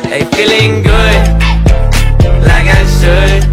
Hey, feeling good, like I should.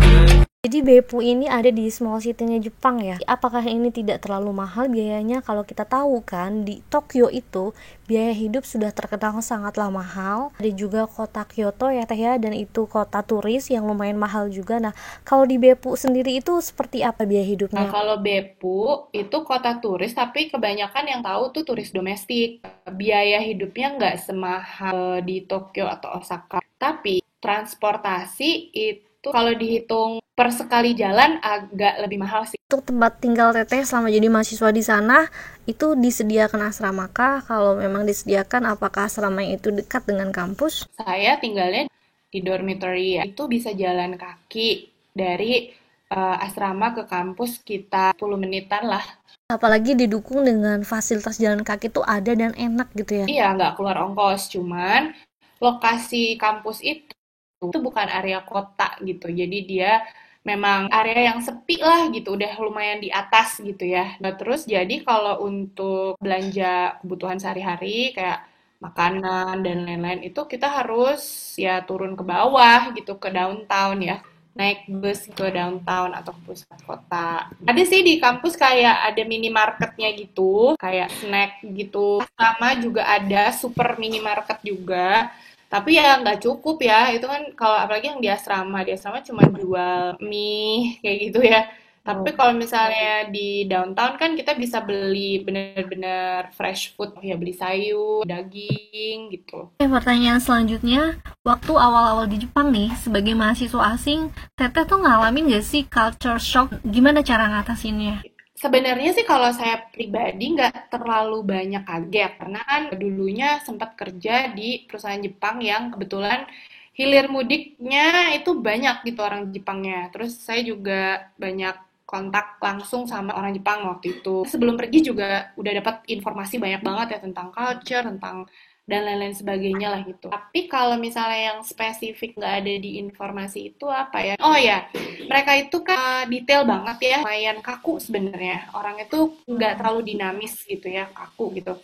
Jadi Beppu ini ada di small city-nya Jepang ya. Apakah ini tidak terlalu mahal biayanya? Kalau kita tahu kan di Tokyo itu biaya hidup sudah terkenal sangatlah mahal. Ada juga kota Kyoto ya Teh ya, dan itu kota turis yang lumayan mahal juga. Nah, kalau di Beppu sendiri itu seperti apa biaya Nah, hidupnya? kalau Beppu itu kota turis, tapi kebanyakan yang tahu tuh turis domestik. Biaya hidupnya nggak semahal di Tokyo atau Osaka. Tapi transportasi itu kalau dihitung per sekali jalan agak lebih mahal sih. Untuk tempat tinggal Teteh selama jadi mahasiswa di sana itu disediakan asrama kah? Kalau memang disediakan, apakah asrama itu dekat dengan kampus? Saya tinggalnya di dormitory ya. Itu bisa jalan kaki dari asrama ke kampus kita 10 menitan lah. Apalagi didukung dengan fasilitas jalan kaki itu ada dan enak gitu ya. Iya, nggak keluar ongkos, cuman lokasi kampus itu bukan area kota gitu. Jadi dia memang area yang sepi lah gitu, udah lumayan di atas gitu ya. Nah, terus jadi kalau untuk belanja kebutuhan sehari-hari kayak makanan dan lain-lain itu kita harus ya turun ke bawah gitu ke downtown ya. Naik bus ke downtown atau ke pusat kota. Ada sih di kampus kayak ada minimarketnya gitu, kayak snack gitu. Sama juga ada super minimarket juga. Tapi ya nggak cukup ya, itu kan kalau apalagi yang di asrama cuma jual mie kayak gitu ya. Tapi kalau misalnya di downtown kan kita bisa beli bener-bener fresh food, ya beli sayur, daging gitu. Pertanyaan selanjutnya, waktu awal-awal di Jepang nih, sebagai mahasiswa asing, Teteh tuh ngalamin gak sih culture shock? Gimana cara ngatasinnya? Sebenarnya sih kalau saya pribadi nggak terlalu banyak kaget karena kan dulunya sempat kerja di perusahaan Jepang yang kebetulan hilir mudiknya itu banyak gitu orang Jepangnya. Terus saya juga banyak kontak langsung sama orang Jepang waktu itu. Sebelum pergi juga udah dapat informasi banyak banget ya tentang culture, tentang dan lain-lain sebagainya lah gitu. Tapi kalau misalnya yang spesifik nggak ada di informasi itu apa ya? Oh ya, mereka itu kan detail banget ya, lumayan kaku sebenarnya. Orang itu nggak terlalu dinamis gitu ya, kaku gitu.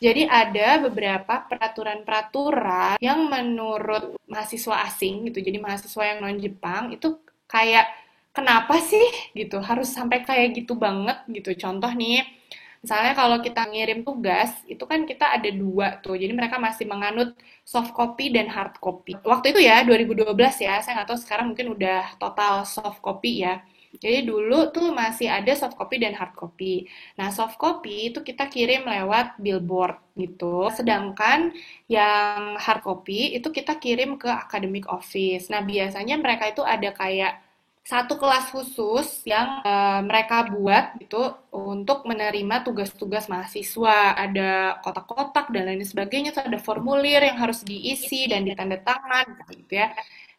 Jadi ada beberapa peraturan-peraturan yang menurut mahasiswa asing gitu, jadi mahasiswa yang non Jepang itu kayak kenapa sih gitu harus sampai kayak gitu banget gitu. Contoh nih, misalnya kalau kita ngirim tugas, itu kan kita ada dua tuh. Jadi mereka masih menganut soft copy dan hard copy. Waktu itu ya, 2012 ya, saya nggak tahu sekarang mungkin udah total soft copy ya. Jadi dulu tuh masih ada soft copy dan hard copy. Nah, soft copy itu kita kirim lewat billboard gitu. Sedangkan yang hard copy itu kita kirim ke academic office. Nah, biasanya mereka itu ada kayak satu kelas khusus yang mereka buat gitu untuk menerima tugas-tugas mahasiswa. Ada kotak-kotak dan lain sebagainya, tuh ada formulir yang harus diisi dan ditandatangan gitu ya.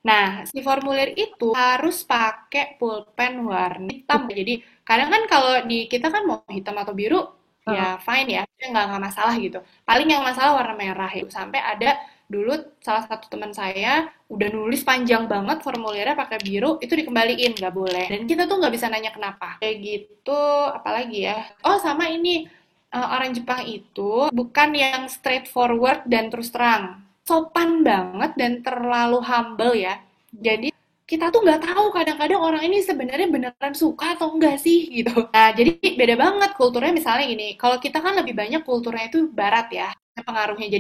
Nah, si formulir itu harus pakai pulpen warna hitam. Jadi, kadang kan kalau di kita kan mau hitam atau biru, ya fine ya, nggak masalah gitu. Paling yang masalah warna merah ya. Sampai ada dulu salah satu teman saya udah nulis panjang banget formulirnya pakai biru, itu dikembaliin, nggak boleh. Dan kita tuh nggak bisa nanya kenapa. Kayak gitu, apalagi ya. Oh, sama ini, orang Jepang itu bukan yang straightforward dan terus terang. Sopan banget dan terlalu humble ya. Jadi kita tuh nggak tahu kadang-kadang orang ini sebenarnya beneran suka atau enggak sih gitu. Nah, jadi beda banget kulturnya misalnya gini. Kalau kita kan lebih banyak kulturnya itu barat ya, pengaruhnya.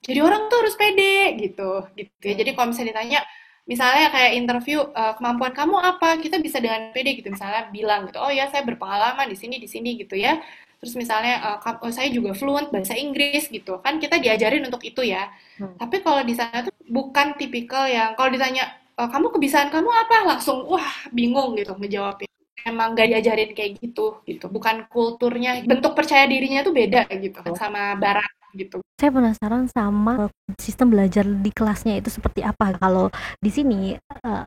Jadi orang tuh harus pede gitu ya. Jadi kalau misalnya ditanya, misalnya kayak interview kemampuan kamu apa, kita bisa dengan pede gitu. Misalnya bilang gitu, oh ya saya berpengalaman di sini gitu ya. Terus misalnya oh, saya juga fluent bahasa Inggris gitu. Kan kita diajarin untuk itu ya. Tapi kalau di sana tuh bukan tipikal yang kalau ditanya kamu kebiasaan kamu apa, langsung wah bingung gitu ngejawabnya. Emang gak diajarin kayak gitu. Bukan kulturnya, bentuk percaya dirinya tuh beda gitu sama barat gitu. Saya penasaran sama sistem belajar di kelasnya itu seperti apa. Kalau di sini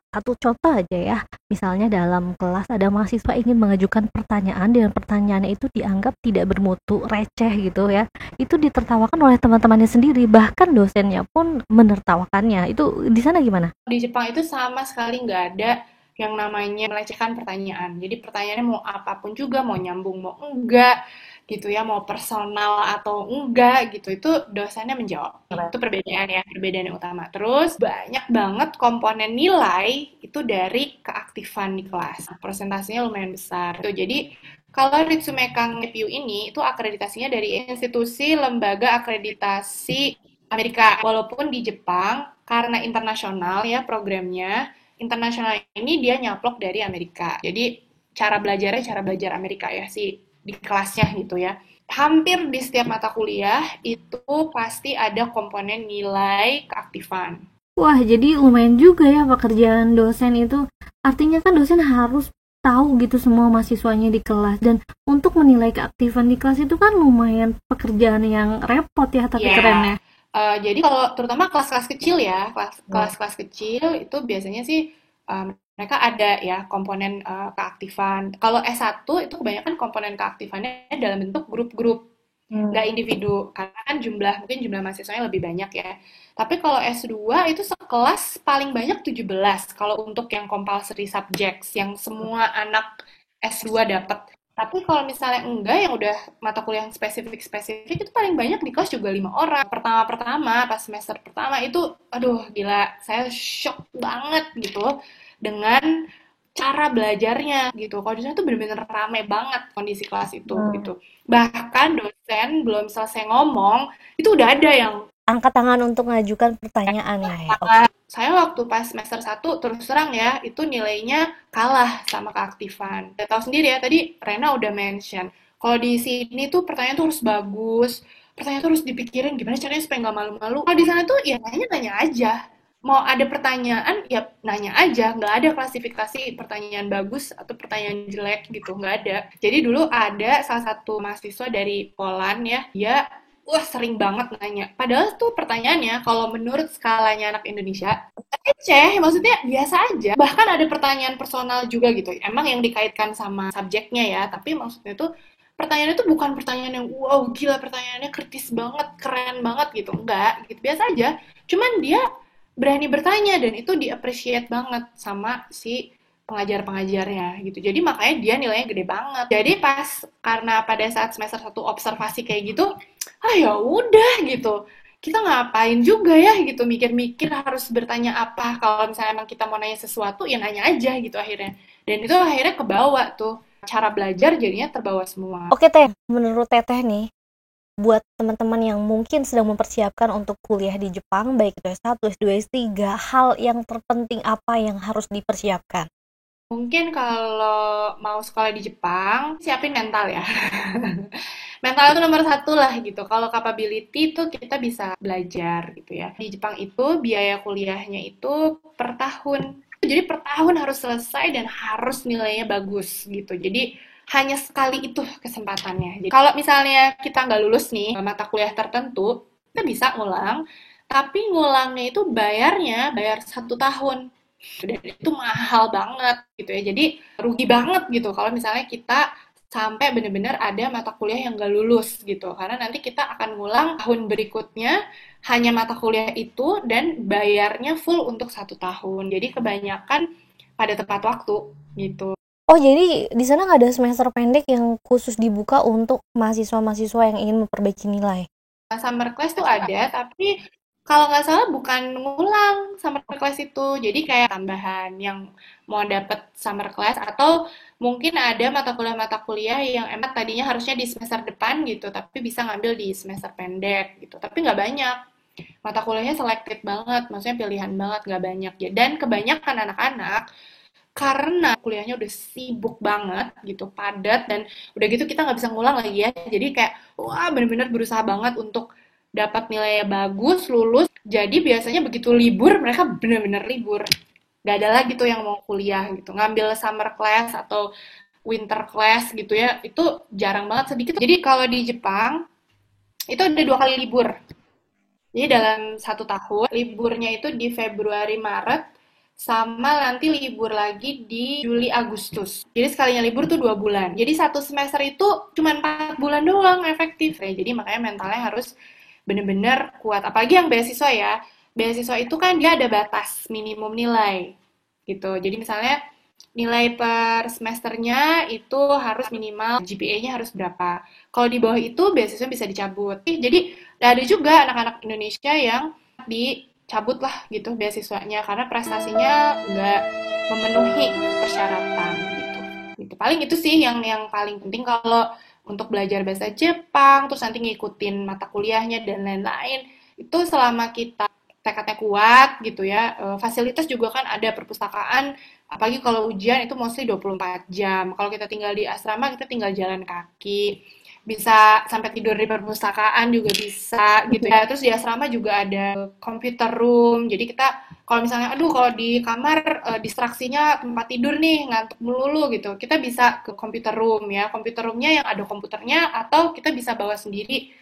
satu contoh aja ya, misalnya dalam kelas ada mahasiswa ingin mengajukan pertanyaan dan pertanyaannya itu dianggap tidak bermutu, receh gitu ya, itu ditertawakan oleh teman-temannya sendiri, bahkan dosennya pun menertawakannya. Itu di sana gimana? Di Jepang itu sama sekali nggak ada yang namanya melecehkan pertanyaan. Jadi pertanyaannya mau apapun juga, mau nyambung mau enggak, gitu ya, mau personal atau enggak gitu, itu dosennya menjawab. Itu perbedaan yang utama. Terus banyak banget komponen nilai itu dari keaktifan di kelas. Persentasenya lumayan besar. Tuh, jadi kalau Ritsumeikan GPU ini itu akreditasinya dari institusi lembaga akreditasi Amerika. Walaupun di Jepang karena internasional ya programnya, internasional ini dia nyaplok dari Amerika. Jadi cara belajarnya cara belajar Amerika ya sih di kelasnya gitu ya. Hampir di setiap mata kuliah itu pasti ada komponen nilai keaktifan. Wah, jadi lumayan juga ya pekerjaan dosen itu. Artinya kan dosen harus tahu gitu semua mahasiswanya di kelas, dan untuk menilai keaktifan di kelas itu kan lumayan pekerjaan yang repot ya, tapi keren ya. Jadi kalau terutama kelas-kelas kecil ya, kelas-kelas kecil itu biasanya sih mereka ada ya komponen keaktifan. Kalau S1 itu kebanyakan komponen keaktifannya dalam bentuk grup-grup, nggak individu, karena kan mungkin jumlah mahasiswanya lebih banyak ya. Tapi kalau S2 itu sekelas paling banyak 17 kalau untuk yang compulsory subjects yang semua anak S2 dapat. Tapi kalau misalnya enggak, yang udah mata kuliah yang spesifik-spesifik, itu paling banyak di kelas juga 5 orang. Pertama-pertama, pas semester pertama itu, aduh gila, saya shock banget gitu dengan cara belajarnya gitu. Kalau di sana tuh bener-bener rame banget kondisi kelas itu gitu. Bahkan dosen belum selesai ngomong, itu udah ada yang Angkat tangan untuk mengajukan pertanyaan ya. saya waktu pas semester 1 terus terang ya, itu nilainya kalah sama keaktifan. Saya tahu sendiri ya, tadi Rena udah mention. Kalau di sini tuh pertanyaan tuh harus bagus, pertanyaan tuh harus dipikirin gimana caranya supaya nggak malu-malu. Kalau di sana tuh ya nanya-nanya aja. Mau ada pertanyaan, ya nanya aja. Nggak ada klasifikasi pertanyaan bagus atau pertanyaan jelek gitu, nggak ada. Jadi dulu ada salah satu mahasiswa dari Poland ya, dia wah sering banget nanya. Padahal tuh pertanyaannya kalau menurut skalanya anak Indonesia keceh, maksudnya biasa aja. Bahkan ada pertanyaan personal juga gitu. Emang yang dikaitkan sama subjeknya ya, tapi maksudnya tuh pertanyaannya tuh bukan pertanyaan yang wow gila pertanyaannya kritis banget, keren banget gitu. Enggak, gitu biasa aja. Cuman dia berani bertanya dan itu di-appreciate banget sama si pengajar-pengajarnya gitu. Jadi makanya dia nilainya gede banget. Jadi pas karena pada saat semester 1 observasi kayak gitu, ya udah gitu. Kita ngapain juga ya gitu mikir-mikir harus bertanya apa. Kalau misalnya emang kita mau nanya sesuatu ya nanya aja gitu akhirnya. Dan itu akhirnya kebawa tuh. Cara belajar jadinya terbawa semua. Oke Teh, menurut Teteh nih, buat teman-teman yang mungkin sedang mempersiapkan untuk kuliah di Jepang, baik itu S1, S2, S3, hal yang terpenting apa yang harus dipersiapkan? Mungkin kalau mau sekolah di Jepang, siapin mental ya. Mental itu nomor satu lah gitu. Kalau capability itu kita bisa belajar gitu ya. Di Jepang itu biaya kuliahnya itu per tahun. Jadi per tahun harus selesai dan harus nilainya bagus gitu. Jadi hanya sekali itu kesempatannya. Jadi, kalau misalnya kita nggak lulus nih mata kuliah tertentu, kita bisa ngulang. Tapi ngulangnya itu bayar 1 tahun. Dan itu mahal banget gitu ya. Jadi rugi banget gitu kalau misalnya kita sampai benar-benar ada mata kuliah yang gak lulus gitu. Karena nanti kita akan ngulang tahun berikutnya hanya mata kuliah itu dan bayarnya full untuk 1 tahun. Jadi kebanyakan pada tepat waktu gitu. Oh, jadi di sana nggak ada semester pendek yang khusus dibuka untuk mahasiswa-mahasiswa yang ingin memperbaiki nilai? Summer class tuh ada, tapi kalau nggak salah bukan ngulang summer class itu. Jadi kayak tambahan yang mau dapet summer class atau mungkin ada mata kuliah yang emang tadinya harusnya di semester depan gitu, tapi bisa ngambil di semester pendek gitu. Tapi nggak banyak. Mata kuliahnya selected banget, maksudnya pilihan banget, nggak banyak. Dan kebanyakan anak-anak karena kuliahnya udah sibuk banget gitu, padat, dan udah gitu kita nggak bisa ngulang lagi ya. Jadi kayak wah bener-bener berusaha banget untuk dapat nilai bagus, lulus. Jadi biasanya begitu libur mereka bener-bener libur. Gak ada lagi tuh yang mau kuliah gitu. Ngambil summer class atau winter class gitu ya, itu jarang banget, sedikit. Jadi kalau di Jepang itu ada 2 kali libur. Jadi dalam 1 tahun, liburnya itu di Februari, Maret, sama nanti libur lagi di Juli, Agustus. Jadi sekalinya libur tuh 2 bulan. Jadi satu semester itu cuma 4 bulan doang efektif. Ya, jadi makanya mentalnya harus bener-bener kuat. Apalagi yang beasiswa ya. Beasiswa itu kan dia ada batas minimum nilai gitu. Jadi misalnya Nilai per semesternya itu harus minimal GPA-nya harus berapa. Kalau di bawah itu beasiswa bisa dicabut. Jadi ada juga anak-anak Indonesia yang dicabut lah gitu beasiswanya karena prestasinya nggak memenuhi persyaratan gitu. Gitu. Paling itu sih yang paling penting kalau untuk belajar bahasa Jepang, terus nanti ngikutin mata kuliahnya dan lain-lain. Itu selama kita tekadnya kuat gitu ya, fasilitas juga kan ada perpustakaan, apalagi kalau ujian itu mostly 24 jam. Kalau kita tinggal di asrama, kita tinggal jalan kaki. Bisa sampai tidur di perpustakaan juga bisa gitu ya. Terus di asrama juga ada computer room. Jadi kita kalau misalnya aduh kalau di kamar distraksinya tempat tidur nih ngantuk melulu gitu. Kita bisa ke computer room ya. Computer roomnya yang ada komputernya atau kita bisa bawa sendiri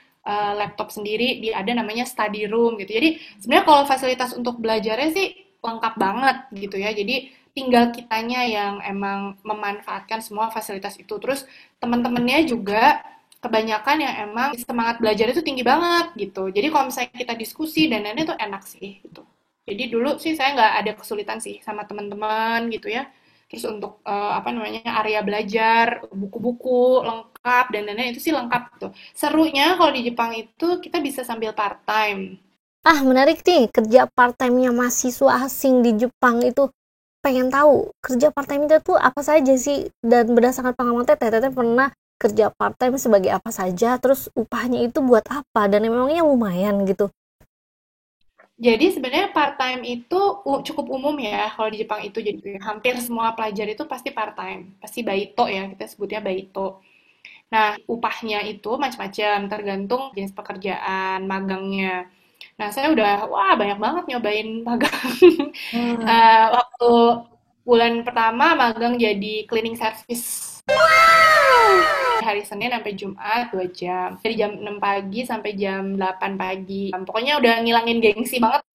laptop sendiri di ada namanya study room gitu. Jadi sebenarnya kalau fasilitas untuk belajarnya sih lengkap banget gitu ya. Jadi tinggal kitanya yang emang memanfaatkan semua fasilitas itu. Terus teman-temannya juga kebanyakan yang emang semangat belajar itu tinggi banget gitu. Jadi kalau misalnya kita diskusi dan lainnya tuh enak sih gitu. Jadi dulu sih saya nggak ada kesulitan sih sama teman-teman gitu ya. Terus untuk apa namanya area belajar, buku-buku lengkap dan lain-lain itu sih lengkap gitu. Serunya kalau di Jepang itu kita bisa sambil part time. Ah, menarik nih, kerja part-time-nya mahasiswa asing di Jepang itu. Pengen tahu, kerja part-time itu tuh apa saja sih? Dan berdasarkan pengalaman Teteh pernah kerja part-time sebagai apa saja, terus upahnya itu buat apa? Dan memangnya lumayan gitu. Jadi sebenarnya part-time itu cukup umum ya kalau di Jepang itu jadi hampir semua pelajar itu pasti part-time, pasti baito ya kita sebutnya baito. Nah upahnya itu macam-macam tergantung jenis pekerjaan magangnya. Nah saya udah wah banyak banget nyobain magang. Waktu bulan pertama magang jadi cleaning service hari Senin sampai Jumat 2 jam. Dari jam 6 pagi sampai jam 8 pagi. Pokoknya udah ngilangin gengsi banget.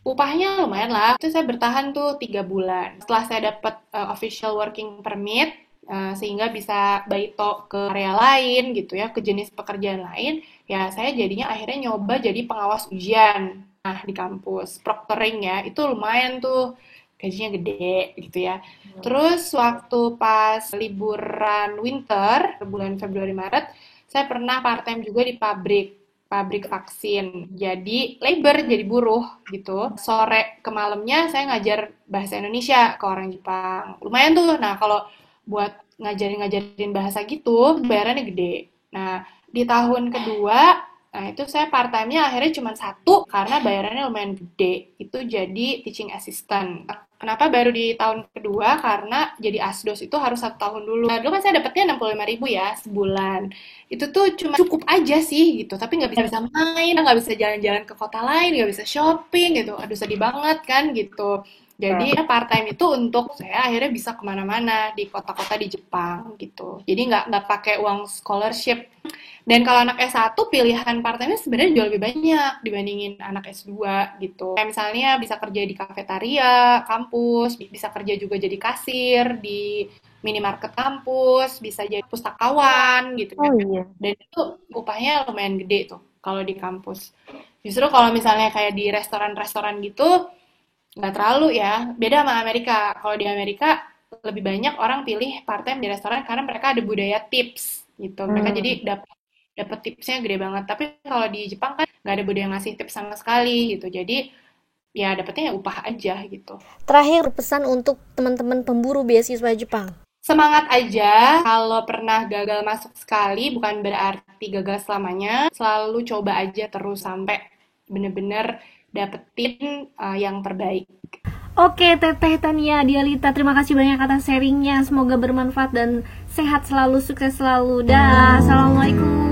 Upahnya lumayan lah. Itu saya bertahan tuh 3 bulan. Setelah saya dapat official working permit, sehingga bisa baito ke area lain gitu ya, ke jenis pekerjaan lain, ya saya jadinya akhirnya nyoba jadi pengawas ujian. Nah, di kampus, proctoring ya, itu lumayan tuh gajinya gede gitu ya. Terus waktu pas liburan winter, bulan Februari Maret, saya pernah part time juga di pabrik vaksin. Jadi labor, jadi buruh gitu. Sore ke malamnya saya ngajar bahasa Indonesia ke orang Jepang. Lumayan tuh. Nah, kalau buat ngajarin bahasa gitu, bayarannya gede. Nah, di tahun kedua, nah itu saya part time-nya akhirnya cuma satu karena bayarannya lumayan gede. Itu jadi teaching assistant. Kenapa baru di tahun kedua? Karena jadi asdos itu harus 1 tahun dulu. Nah, dulu kan saya dapetnya 65.000 ya sebulan. Itu tuh cuma cukup aja sih gitu, tapi nggak bisa main, nggak bisa jalan-jalan ke kota lain, nggak bisa shopping gitu. Aduh sedih banget kan gitu. Jadi part time itu untuk saya akhirnya bisa kemana-mana di kota-kota di Jepang gitu. Jadi nggak pakai uang scholarship. Dan kalau anak S1 pilihan part time-nya sebenarnya jauh lebih banyak dibandingin anak S2 gitu. Kayak misalnya bisa kerja di kafetaria kampus, bisa kerja juga jadi kasir di minimarket kampus, bisa jadi pustakawan gitu Oh kan. iya. Dan itu upahnya lumayan gede tuh kalau di kampus. Justru kalau misalnya kayak di restoran-restoran gitu, nggak terlalu ya. Beda sama Amerika. Kalau di Amerika lebih banyak orang pilih part time di restoran karena mereka ada budaya tips gitu. Mereka jadi dapat tipsnya gede banget. Tapi kalau di Jepang kan nggak ada budaya ngasih tips sama sekali gitu. Jadi ya dapetnya ya upah aja gitu. Terakhir pesan untuk teman-teman pemburu beasiswa Jepang. Semangat aja, kalau pernah gagal masuk sekali bukan berarti gagal selamanya. Selalu coba aja terus sampai bener-bener dapetin yang terbaik. Oke, Teteh Tania Dialita, terima kasih banyak atas sharingnya. Semoga bermanfaat dan sehat selalu, sukses selalu. Dah, assalamualaikum.